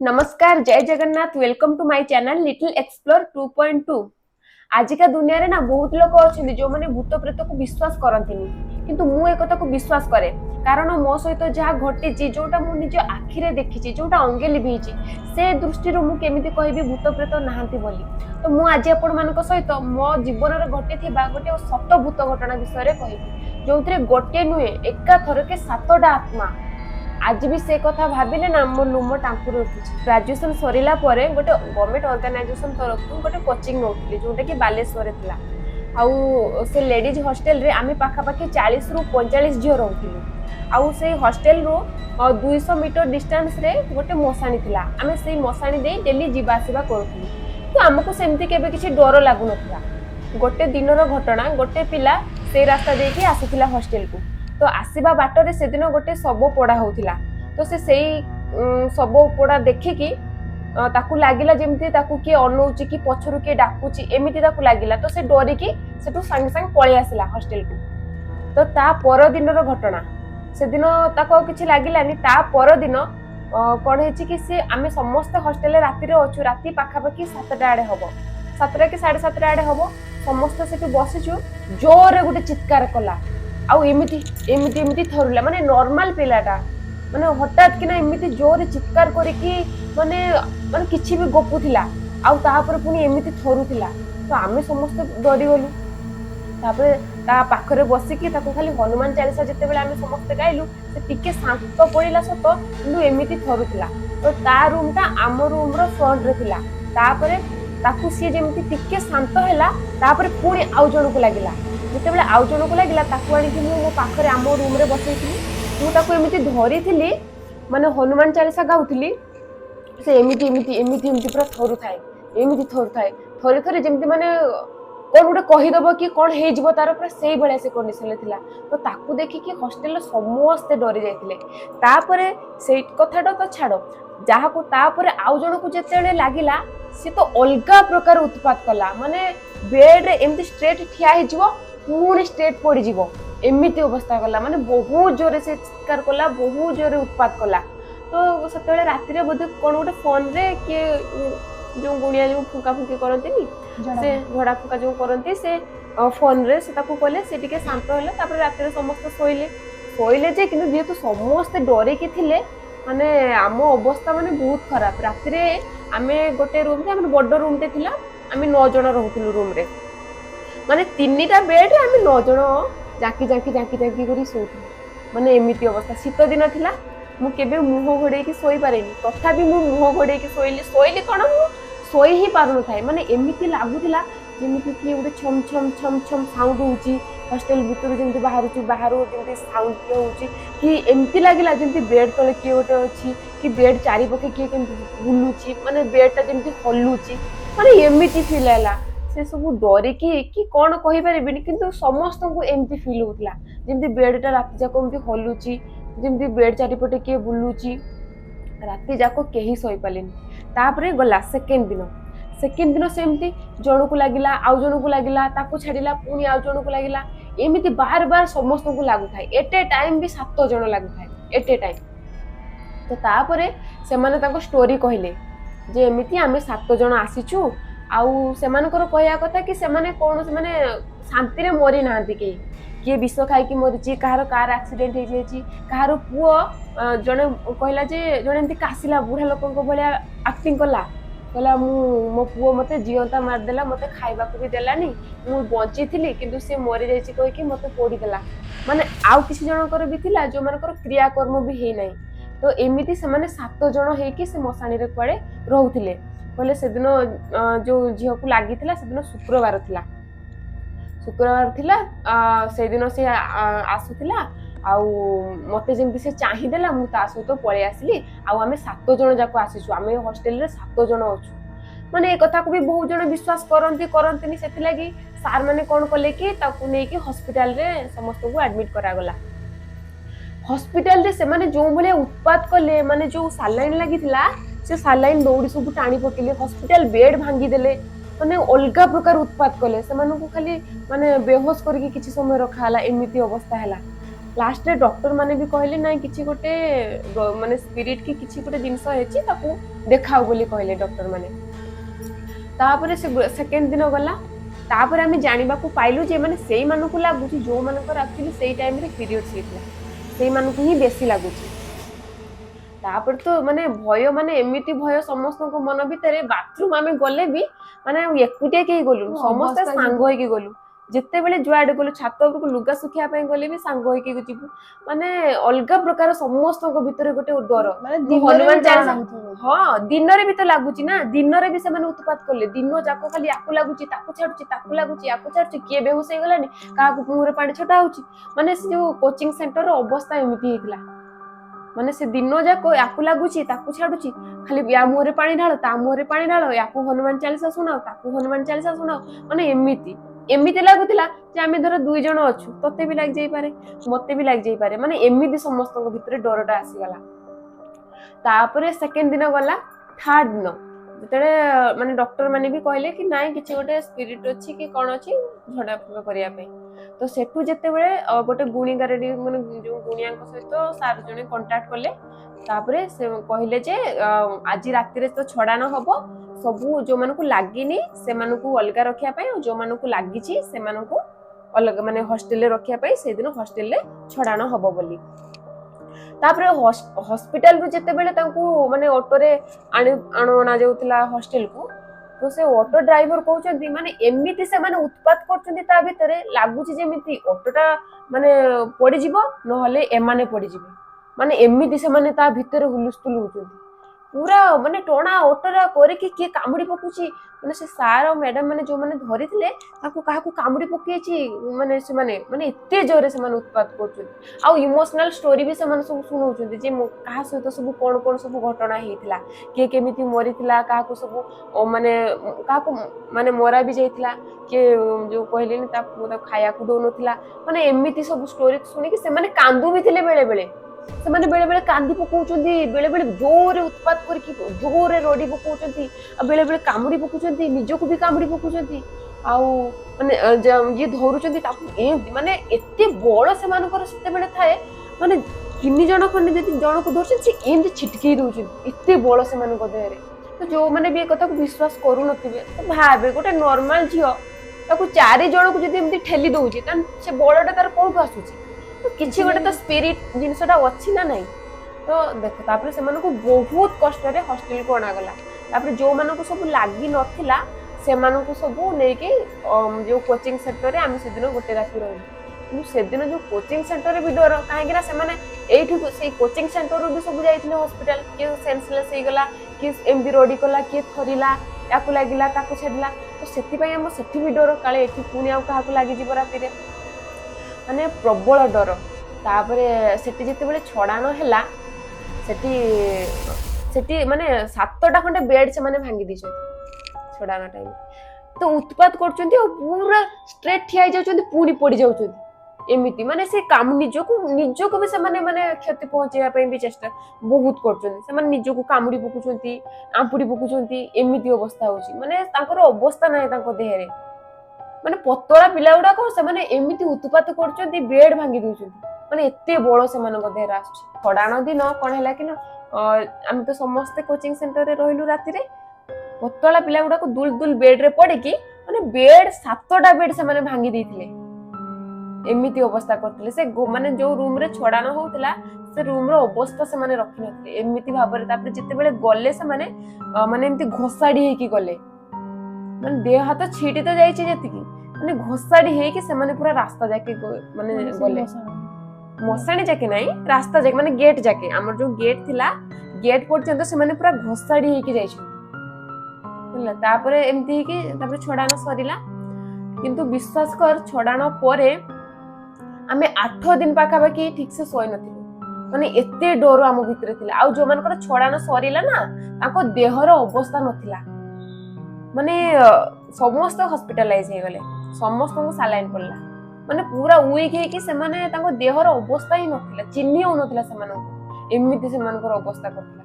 नमस्कार, जय Jagannath. Welcome to my channel little explore 2.2। आजिका दुनिया रे ना बहुत लोग अच्छे जो मैंने भूत प्रेत को विश्वास करती, किंतु मु एक कथा को विश्वास करे कारण मो सहित जहाँ घटी जोटा मु निज आखिरे देखी जोटा अंगे लिभि से दृष्टि मु केमिति कहबी भूत प्रेत नहांती बोली। तो मु आज आपण मान सहित मो जीवन में घटी गोटे सत भूत घटना विषय कहबी जो गोटे नुहे एका थरके 7टा आत्मा। आज भी से कथा भाविले ना मो लुम टांकुर उठुछि। ग्रेजुएशन सरिला परे गोटे गवर्नमेंट ऑर्गेनाइजेशन तरफ गोटे कोचिंग नौथली जोटा कि बालेश्वर थिला। आउ से लेडीज हॉस्टल रे आमे पाखा पाखी 40 रु 45 झियो रहथिलु। आउ से हॉस्टल रो 200 मीटर डिस्टेंस रे गोटे मसाणी थिला। आमे सेही मसाणी दे डेली जीवा आसीबा करथुलु। तो हमको सेमती केबे किछि डर लागु नथिला। गोटे दिनर घटना गोटे पिला से रास्ता देखि आसीथिला हॉस्टल को। तो आसीबा बाटरे से दिन गोटे शव पोड़ा होतिला। तो से सेही शव पोड़ा देखिकी ताकू लागिला जेमती ताकू के अनौची कि पछरु के डाकुची एमिति ताकू लागिला। तो से डरिकी सेटू संग संग पळि आसिला हॉस्टल को। तो ता पर दिनर घटना से दिन ताको किछि लागिलानी। ता पर दिन कोन हेछि कि से आमे समस्त हॉस्टल राती रे अछु। राती पाखा पाखी 7टा आडे हबो, 7टा कि 7:30 आडे हबो। समस्त सेटू बसिछु। जोरे गुटे चित्कार कला आउ एमिति एमिति एमिति थरुला माने नॉर्मल पिलाटा माने हठात कि ना एमिति जोरे चित्कार करिकी माने माने किछि भी गपुथिला आउ ता पर पुनी एमिति थरुथिला। तो आमे समस्त डरी गलु। तापर ता पाखरे बसिकी ताको खाली हनुमान चालीसा जते बेले आमे समस्त गाइलु से टिके शांत पड़िला सत किंतु एमिति थरुथिला। तो ता रूम ता आम रूम रो फ्रंट रे थिला। तापर ताकू सी जेमिति टिके शांत हैला तापर पुनी आउ जण को लागिला। जिते बेले आउ जण को लागिला ताकू आनी कि मो पाखरे आम रूम रे बसैथिली। मु ताकू एमिति धरिथिली माने हनुमान चालीसा गाउथिली। से एमिति एमिति एमिति एमिति पूरा थरु थाए एमिति थरु थाए थरे थरे जेमिति माने कोन गुटे कहि दबो कि कोन हे जिवो तार पूरा सेही बळे से कंडीशन ले थिला। तो ताकू देखि कि हॉस्टल समस्त डरि जायथिले। तापरे सेही कथाटा तो छाडो जहा को तापरे आउ जण को जेतेले लागिला से तो अलगा प्रकार उत्पात कला। माने बेड रे एमिति स्ट्रेट ठिया हे जिवो पूरी स्ट्रेट पड़ी जीवो एमिति अवस्था कला। माने बहुत जोरे से चित्कार कला, बहुत जोरे उत्पात कला। तो सतेले राती रे बोधे कोन गोटे फोन रे के जो गुणिया जो फुका फुकी करंती नी से झड़ा फुका जो करंती से फोन रे से ताकू कहले से टिके शांत होला। तापर राती रे समस्त सोइले जे किनु जेतु समस्त डरे के थिले माने आम अवस्था माने बहुत खराब। राती रे आमे गोटे रूम रे हमर बड्डो रूम टे थिला। आमे 9 जण रहउतिलु रूम रे माने 3टा बेड रे आमे 9 जण जाकी जाकी जाकी जाकी करी सोथु। माने एमिति अवस्था शीत दिन थिला। मु केबे मुह घोड़े की सोई पारेनी तथापि मु मुह घोड़े की सोइली कोन मु सोई ही पारनु थाए। माने एमिति लागुथिला जेमिति कि उडे छम छम छम छम साउंड होउची हॉस्टल भीतर जेमिति बाहरुची बाहरु जेमिति साउंड के होउची कि एमिति लागिला जेमिति बेड तले के ओटे अछि कि बेड चारि पके के केमिति बुलुची माने बेड ता जेमिति हल्लुची माने एमिति फील हैला। से सब डरे कि कोन कहि पारेबिनी किंतु समस्त को एमिति फील होतला जेमिति बेड ता राति जाको एमिति हल्लुची जेमिति बेड चारि पटे के बुलुची राति जाको केही सोई पालेनी। तापरे गला सेकेंड दिन सेमती जण को लागिला आउ जण को लागिला ताकू छाडिला पुनी आउ जण को लागिला एमिति बार बार समस्त को लागु थाए। एटे टाइम भी 7 जण लागु थाए एटे टाइम। तो तापरे से माने ताको स्टोरी कहिले जे एमिति आमे 7 जण आसीचु आउ से मानकर कहया कथा कि से माने कोन से माने शांति रे मरि नांती के किए विष खाई कि मरिची कहार कार एक्सीडेंट हे जेची कहार पुओ जने कहला जे जने एंती कासिला बुढ़ा लोकन को भलिया एक्टिंग कला कहला मो पुओ मते जियंता मार देला मते खाइबा को भी देलानी मु बंची थिली किंतु से मरि जायची कहि कि मते पोडी देला। माने आउ किसी जनकर भी थिला जो मानकर क्रियाकर्म भी हे नै। तो एमिति से माने 7 जण हे कि से मसाणी रे पड़े रहउथिले। कहले से दिन जो झियो को लागि थिला से दिन शुक्रवार थिला से दिन से आसुथिला आउ मते जेमति से चाहि देला मु ता सहित पळे आसिली आउ आमे 7 जण जाको आसीछु। आमे हॉस्टल रे 7 जण अछु। माने ए कथा को भी बहुत जण विश्वास करंती सेति लागि सार माने कोन कले कि ताकू नै कि हॉस्पिटल रे समस्त को एडमिट करा गला। हॉस्पिटल रे से माने जो भले उत्पात कले माने जो सालाइन लागि थिला से सालाइन दौड़ी सब टाणी पकेले हॉस्पिटल बेड भांगी देले माने अलगा प्रकार उत्पात कले से मानू खाली माने बेहोश करके किछि समय रखाला एमिति अवस्था हैला। लास्ट रे डॉक्टर माने भी कहले ना किछि गोटे माने स्पिरिट की किछि गोटे जिंस हेछि ताकू देखाओ बोली कहले डॉक्टर माने। तापर से सेकेंड दिन गला तापर आम जाना पाइलु जे माने सेई मानकु लागुची जो मानकर एक्चुअली सेई टाइम रे पीरियड्स हेतला सेई मानकु ही बेसी लागुची। तापर तो माने भय माने एमिति भय समस्त मन भितर बाथरूम आम गले भी माने एकुटिया कहीं गलु समस्त सांग होइकी गलु जिते बेले जुआडे गलु छात उपरको लुगा सुखिया पे गले भी सांग होइकी जीवु माने अलगा प्रकार समस्त भितर गोटे डर माने हनुमान चालीसा हाँ दिन रे भी तो लागुची ना दिन रे भी से माने उत्पात कले दिन जाको खाली याकु लागुची ताकु छाडुची ताकु लागुची याकु छाडुची किए बेहोश हे गलानी काहाकु मुहरे पानी छटा होउची माने से जो कोचिंग सेंटर रो अवस्था एमिति हेतला माने से दिन जाको याकु लागुची ताकु छाडुची खाली या मुहरे पानी ढालो ता मुहरे पानी ढालो याकु हनुमान चालीसा सुनाओ ताकु हनुमान चालीसा सुनाओ माने एमिति एमिति लागुतिला जे आमे धर दुई जण अछु तते भी लाग जाई पारे मते भी लाग जाई पारे माने एमिति समस्त भितर डरटा आसी गला। तापरे सेकेंड दिन गला थर्ड दिन जतले माने डॉक्टर माने भी कहले कि नाइ किछि गोटे स्पिरिट अछि कि कोन अछि झडा फुका करिया पे तो सेठू जते बेले गोटे गुणी गारेडी माने जो गुणिया सहित सार जने कांटेक्ट करले तापरे से कहले जे आज राति रे तो छडान हबो सबू जो मानकु लागिनी से मानकु अलगा रखिया पे जो मानकु लागिची से मानकु अलग माने हॉस्टल रे रखिया पे से दिन हॉस्टल रे छडान हबो बोली। तापरे हॉस्पिटल रु जते बेले तांकू माने ऑटो रे आणना जाउतला हॉस्टल को तो से ऑटो ड्राइवर कहउछन्ती माने एमिति से माने उत्पात करछन्ती ता भितरे लागुची जेमिति ऑटोटा माने पड़ी जीवो न होले एमाने पड़ी जीवो माने एमिति से माने ता भितरे हुलुस्तुल होउछन्ती पूरा माने टोना ऑटोरा करे कि के कामुडी पकुची माने से सार और मैडम माने जो माने धरिथिले ताकू काहाकू कामुडी पकेची माने से माने एते जोरे से माने उत्पात करछन्ती आ इमोशनल स्टोरी भी से माने सब सुनाउछन्ती जे काहा सहित सब कोन कोन सब घटना हेतिला के केमिति मरिथिला काहाकू सब माने काहाकू माने मरा भी जाइथिला के जो कहलेनी ता खायाकू दोनोथिला माने एमिति सब स्टोरी सुनी कि से माने कांदू भी थिले बेले बेले से माने बेले बेले कांदी पकाउछन्ती बेले बेले जोरे उत्पात करके जोरे रोडी पकाउछन्ती आ बेले बेले कामुडी पकाउछन्ती निजको भी कामुडी पकाउछन्ती आउ माने जे धरुछन्ती ताकू ए माने एते बड़ से मानकर सेते बेले थाए माने तीन जण खंडे जति जण को धरछन से एंद छिटकी दोछन एते बड़ से मान को देहरे तो जो माने भी कथा को विश्वास करू नथिबे तो भाबे गोटे नॉर्मल झियो ताकू चारि जण को जति एमती ठेली दोउची तन से बड़टा तार कोठु आसुची तो किछि गोटे तो स्पिरिट जिनसटा अछि ना नहीं तो देखो तापर से मानको बहुत कष्ट रे हॉस्टल को आना गला तापर जो मानको सब लागी नथिला से मानको सब नै के जो कोचिंग सेंटर रे हम सेदिन गोटे राती रहू से दिन जो कोचिंग सेंटर रे भी डर काहे कि ना से माने एठु से कोचिंग सेंटर रो भी सब जाइथिले हॉस्पिटल के सेंसलेस हे गला कि एमबी रोडी कला के थरिला याकू लागिला ताकू छडला तो सेति पय हम सेति भी डर काले एठु पुनी आ काहाकू लागि जिवो राती रे माने प्रबल डर तापरे सेठी जते बेले छडानो हैला सेठी माने 7टा खंडे बेड से माने भांगी दिछो छडानो टाइम तो उत्पात करचंती और पूरा स्ट्रेट ठिया जाउचंती पूरी पड़ी जाउचंती एमिति माने से काम निजको भी से माने क्षति पहुंचेया पे भी चेष्टा बहुत करचंती से माने निजको कामुडी पकुचंती आंपुडी पकुचंती एमिति अवस्था होची माने तांकर अवस्था नाही तांको देहरे माने पतला पिला गुडा को से माने एमिति उत्पात करचंती बेड भांगी दोचंती माने एते बड़ से मानको देहर आछी छडानो दिन कोन हैला कि ना हम तो समस्त कोचिंग सेंटर रे रहिलु राती रे पतला पिला गुडा को दुल दुल बेड रे पड़े कि माने बेड 7टा बेड से माने भांगी देथिले एमिति अवस्था करथिले से माने जो रूम रे छडानो होतला से रूम रो अवस्था से माने रखि नथिले एमिति भाबरे तापर जते बेले गले से माने माने एमिति घोसाडी हे कि गले माने देह हाथ छीटी तो जाइछि जति कि माने घोसाडी हे कि से माने पूरा रास्ता जाके माने गले मसाणी जाके नाही रास्ता जाके माने गेट जाके हमर जो गेट थिला गेट पर्यंत से माने पूरा घोसाडी हे कि जाइछि होला तापरे एमिति हे कि तापरे छडानो सरिला किंतु विश्वास कर छडानो परे आमे 8 दिन पाखा बाकी ठीक से सोई नथिलु माने एते डर आम भितरे थिला आ जो मानकर छडानो सरिला ना ताको देहर अवस्था नथिला माने समस्त हॉस्पिटलाइज हे गले समस्त को सालाइन पड़ला माने पूरा वीक हे कि से माने ताको देहर अवस्था ही नथिला चिन्ही हो नथिला से मानको एमिति से मानकर अवस्था करथिला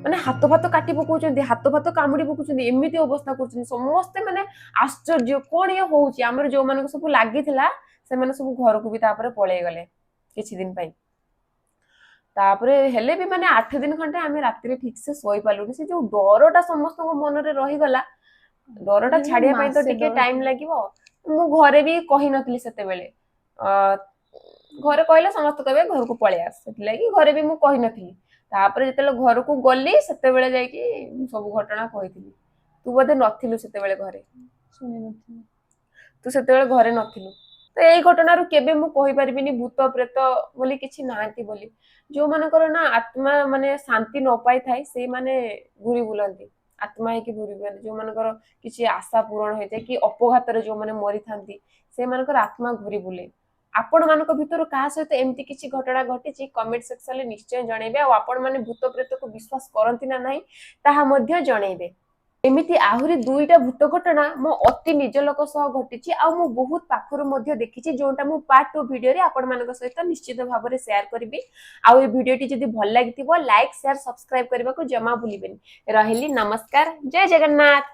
माने हाथ फात काटी पकाउछन्ती हाथ फात कामुडी पकाउछन्ती एमिति अवस्था करछन्ती समस्त माने आश्चर्य कोन ये होउची हमर जो मानको सब लागिथिला ସେମାନେ ସବୁ ଘରକୁ ବି ତାପରେ ପଳେଇ ଗଲେ କିଛି ଦିନ ପାଇଁ। ତାପରେ ହେଲେ ବି ମାନେ 8 ଦିନ ଖଣ୍ଡେ ଆମେ ରାତିରେ ଠିକ ସେ ଶୋଇ ପାରିଲୁନି। ସେ ଯୋଉ ଡରଟା ସମସ୍ତଙ୍କ ମନରେ ରହିଗଲା, ଡରଟା ଛାଡିବା ପାଇଁ ତ ଟିକେ ଟାଇମ ଲାଗିବ। ମୁଁ ଘରେ ବି କହିନଥିଲି ସେତେବେଳେ। ଘରେ କହିଲେ ସମସ୍ତେ କହିବେ ଘରକୁ ପଳେଇ ଆସ, ସେଥିଲାଗି ଘରେ ବି ମୁଁ କହିନଥିଲି। ତାପରେ ଯେତେବେଳେ ଘରକୁ ଗଲି ସେତେବେଳେ ଯାଇକି ସବୁ ଘଟଣା କହିଥିଲି। ତୁ ବୋଧେ ନଥିଲୁ ସେତେବେଳେ ଘରେ, ତୁ ସେତେବେଳେ ଘରେ ନଥିଲୁ। ତ ଏଇ ଘଟଣାରୁ କେବେ ମୁଁ କହିପାରିବିନି ଭୂତ ପ୍ରେତ ବୋଲି କିଛି ନାହାନ୍ତି ବୋଲି। ଯୋଉମାନଙ୍କର ନା ଆତ୍ମା ମାନେ ଶାନ୍ତି ନ ପାଇଥାଏ ସେଇମାନେ ଘୁରି ବୁଲନ୍ତି, ଆତ୍ମା ହେଇକି ଘୁରି ବୁଲନ୍ତି। ଯୋଉମାନଙ୍କର କିଛି ଆଶା ପୂରଣ ହେଇଥାଏ କି ଅପଘାତରେ ଯୋଉମାନେ ମରିଥାନ୍ତି ସେମାନଙ୍କର ଆତ୍ମା ଘୁରି ବୁଲେ। ଆପଣ ମାନଙ୍କ ଭିତରୁ କାହା ସହିତ ଏମିତି କିଛି ଘଟଣା ଘଟିଛି କମେଣ୍ଟ ସେକ୍ସନରେ ନିଶ୍ଚୟ ଜଣେଇବେ। ଆଉ ଆପଣ ମାନେ ଭୂତ ପ୍ରେତକୁ ବିଶ୍ୱାସ କରନ୍ତି ନା ନାହିଁ ତାହା ମଧ୍ୟ ଜଣେଇବେ। ଏମିତି ଆହୁରି 2ଟା ଭୂତ ଘଟଣା ମୋ ଅତି ନିଜ ଲୋକ ସହ ଘଟିଛି, ଆଉ ମୁଁ ବହୁତ ପାଖରୁ ମଧ୍ୟ ଦେଖିଛି, ଯୋଉଟା ମୁଁ ପାର୍ଟ 2 ଭିଡିଓରେ ଆପଣମାନଙ୍କ ସହିତ ନିଶ୍ଚିତ ଭାବରେ ସେୟାର କରିବି। ଆଉ ଏ ଭିଡିଓଟି ଯଦି ଭଲ ଲାଗିଥିବ ଲାଇକ୍ ସେୟାର ସବସ୍କ୍ରାଇବ କରିବାକୁ ଜମା ଭୁଲିବେନି। ରହିଲି, ନମସ୍କାର, ଜୟ ଜଗନ୍ନାଥ।